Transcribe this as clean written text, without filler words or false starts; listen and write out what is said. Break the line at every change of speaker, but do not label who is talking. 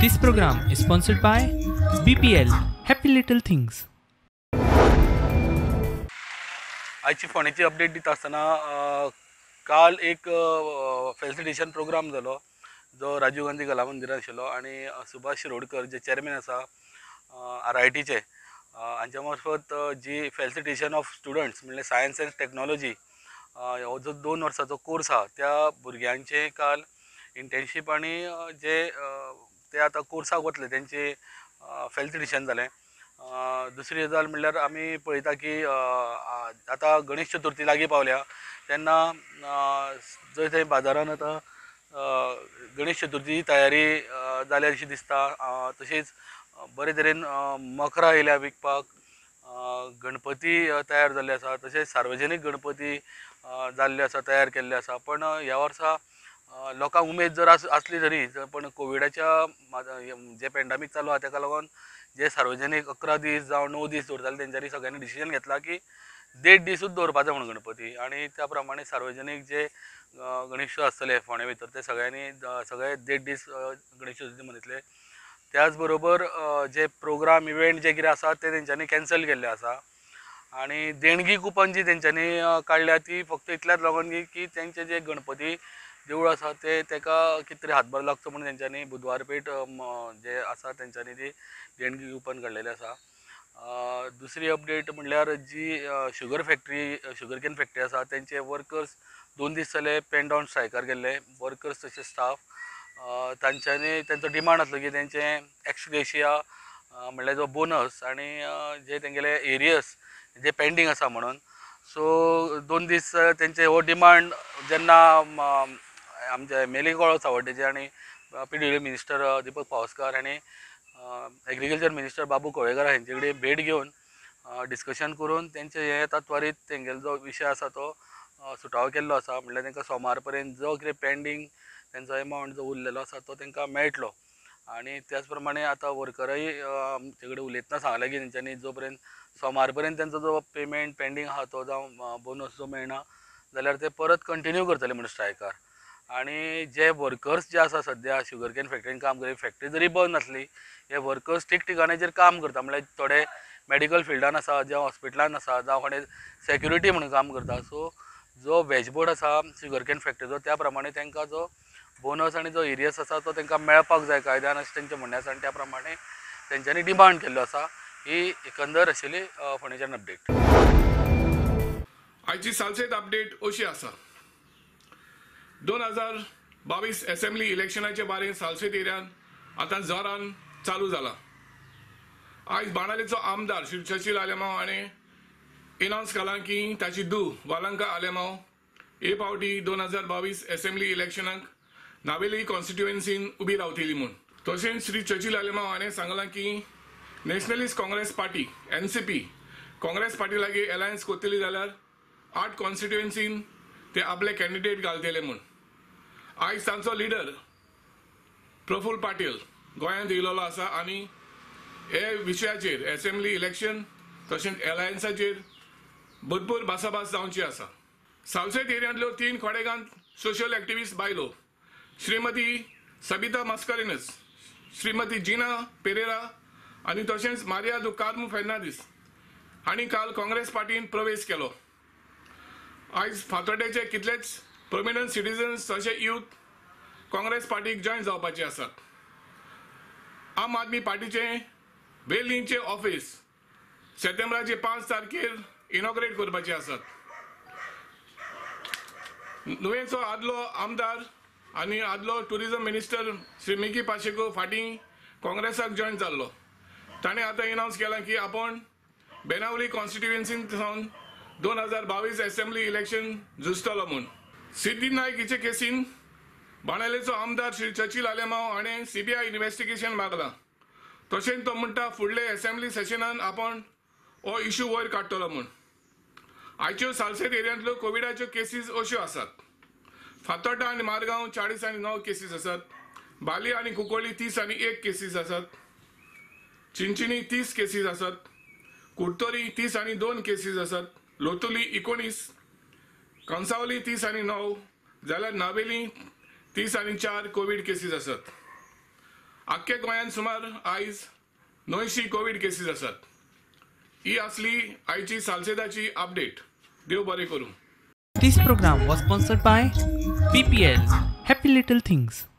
This program is sponsored by BPL Happy Little Things.
आजची फोण्याची update दिता आसतना काल एक फेसिलिटेशन प्रोग्राम जालो जो राजीव गांधी कला मंदिरात आशिल्लो आणि सुभाष शिरोडकर जे चेअरमॅन आसा RITचे हांच्या मार्फत जी फेसिलिटेशन ऑफ स्टुडंट्स म्हणजे सायन्स एंड टेक्नॉलॉजी हो जो 2 वर्सांचो कोर्स आहा त्या भुरग्यांचे काल इंटर्नशीप आणि जे ते आता कोर्साक वतले त्यांचे फेसिलिटेशन जालें. दुसरी गजाल म्हणल्यार आमी पळयता की आता गणेश चतुर्थी लागीं पावल्या तेन्ना जंय थंय बाजारान आतां गणेश चतुर्थी तयारी जाल्या अशी दिसता. तशीच बरे तरेन मकरां येयल्या विकपाक, गणपती तयार जाल्ले आसा, तशेंच सार्वजनीक गणपती जाल्ले आसा, तयार केल्ले आसा. पण ह्या वर्सा लोकांक उमेद जर आसली तरी पण कोविडाच्या जे पॅन्डेमीक चालू आहा ताका लागून जे सार्वजनीक 11 दीस जावं 9 दीस दवरताले तेंच्यांनी सगळ्यांनी डिसिजन घेतला की 1.5 दीसूच दवरपाचो म्हणून गणपती. आणि त्या प्रमाणे सार्वजनीक जे गणेश आसतले फोंड्या भितर ते सगळे 1.5 दीस गणेश चतुर्थी मनयतले. त्याच बरोबर जे प्रोग्राम इव्हेंट जे कितें आसा ते तेंच्यांनी कॅन्सल केल्ले आसा. आणि देणगी कुपन जी तेंच्यांनी काडल्या ती फक्त इतल्याच लागून की तेंचे जे गणपती देवूळ आसा ते तेका कितें तरी हातभार लागचो म्हणून तेंच्यांनी बुधवारपेठ जे आसा तेंच्यांनी ती देणगी कुपन काडलेले आसा. दुसरी अपडेट म्हणल्यार जी शुगर केन फॅक्टरी आसा तेंचे वर्कर्स 2 दीस जाले पेन डावन स्ट्रायकार गेल्ले, वर्कर्स तशें स्टाफ. तांच्यांनी तेंचो डिमांड आसलो की तेंचे एक्सग्रेशिया म्हणल्यार जो बोनस आणि जे तेंगेले एरियस जे पेंडींग आसा म्हणून. सो 2 दीस तेंचे हो डिमांड जेन्ना आमचे मेलीकळो सावड्डेचे आणि PWD मिनिस्टर दीपक पावसकार आणि एग्रीकल्चर मिनिस्टर बाबू कवळेकर हांचे कडेन भेट घेवन डिस्कशन करून तेंचे हे येता त्वरीत तेंगेलो जो विशय आसा तो सुटावो केल्लो आसा. म्हणल्यार तांकां सोमार पर्यंत जो कितें पेंडींग तेंचो अमावंट जो उरलेलो आसा तो तांकां मेळटलो. आणि त्याच प्रमाणे आतां वर्करय आमचे कडेन उलयतना सांगलें की तेंच्यांनी जो पर्यंत सोमार पर्यंत तेंचो जो पेमेंट पेंडींग आहा तो जावं बोनस जो मेळना जाल्यार ते परत कंटिन्यू करतले म्हणून स्ट्रायकार. आणि जे वर्कर्स जे आसा सद्या शुगर केन फॅक्टरीन काम करता, फॅक्टरी जरी बंद आसली हे वर्कर्स ठिकठिकाण्याचेर काम करता. म्हणल्यार थोडे मेडिकल फिल्डान आसा, जावं हॉस्पिटलान आसा, जावं कोणें सेक्युरिटी म्हणून काम करता. सो जो वेज बोर्ड आसा शुगर केन फॅक्टरीचो त्या प्रमाणे तांकां जो बोनस आणि जो एरियस आसा तो तांकां मेळपाक जाय कायद्यान अशें तेंचें म्हणणें आसा. आनी त्या प्रमाणे तेंच्यांनी डिमांड केल्लो आसा. ही एकंदर आशिल्ली फोंडेच्यान अपडेट.
आयची सालसेत अपडेट अशी आसा. 2022 असेंब्ली इलेक्शनाचे बारे सालसेत एरियान आतां जोरान चालू जाला. आयज बाणावलेचो आमदार श्री चर्चिल आलेमांव हाणें एनावन्स केलां की ताची धूव वालंका आलेमांव हे फावटी 2022 असेंब्ली इलेक्शनाक नावेली कॉन्स्टिट्युएन्सीन उबी रावतली म्हूण. तशेंच श्री चर्चिल आलेमांव हाणें सांगलां की nationalist Congress party NCP Congress party लागीं अलायन्स करतली जाल्यार 8 कॉन्स्टिट्युएन्सीन ते आपले कॅन्डिडेट घालतले म्हूण. आयज तांचो लिडर प्रफुल्ल पाटील गोंयांत येयलेलो आसा आनी हे विशयाचेर असेंब्ली इलेक्शन तशेंच अलायन्साचेर भरपूर भासाभास जावची आसा. सालसेत एरियांतल्यो 3 खोडेगांव सोशल एक्टिविस्ट बायलो श्रीमती सबिता मास्कारेनस, श्रीमती जिना पेरेरा आनी तशेंच मारिया दु कार्मो फेर्नांदीस हांणी काल काँग्रेस पार्टीन प्रवेश केलो. आयज फातोड्डेचे कितलेच प्रोमिनंट सिटिझन्स तशें यूथ काँग्रेस पार्टीक जॉयन जावपाचे आसात. आम आदमी पार्टीचे वेल्लींचे ऑफिस सप्टेंबराचे 5 तारखेर इनॉग्रेट करपाचे आसात. नुवेंचो आदलो आमदार आनी आदलो tourism minister Shri Mickey Pacheco फाटीं काँग्रेसाक जॉयन जाल्लो. ताणें आतां एनावन्स केलां की आपूण बेनावली कॉन्स्टिट्युएन्सीन सावन 2022 असेंब्ली इलेक्शन झुजतलो म्हूण. सिद्धी नायक हिचे केसीन बाणावलेचो आमदार श्री चर्चिल आलेमांव हाणें CBI इन्व्हेस्टिगेशन मागलां. तशेंच तो म्हणटा फुडले असेंब्ली सेशनान आपूण हो इश्यू वयर काडटलो म्हूण. आयच्यो सालसेत एरियांतल्यो कोविडाच्यो केसीस अश्यो आसात. फातोड्डा आनी मारगांव 40 आनी 9 केसीस आसात. बाली आनी कुंकोळ्ळी 30 आनी 1 केसीस आसात. चिंचिनी 30 केसीस आसात. कुडतोरी 30 आनी 2 केसीस आसात. लोतुली 19, कंसावली 30 आनी 9 जाल्यार नावेली 30 आनी 4 कोविड केसीस आसात. आख्खे गोंयांत सुमार आयज 900 कोविड केसीस आसात. ही असली आयची सालसेताची अपडेट. देव बरें करूं.
This program was sponsored by BPL. Happy Little Things.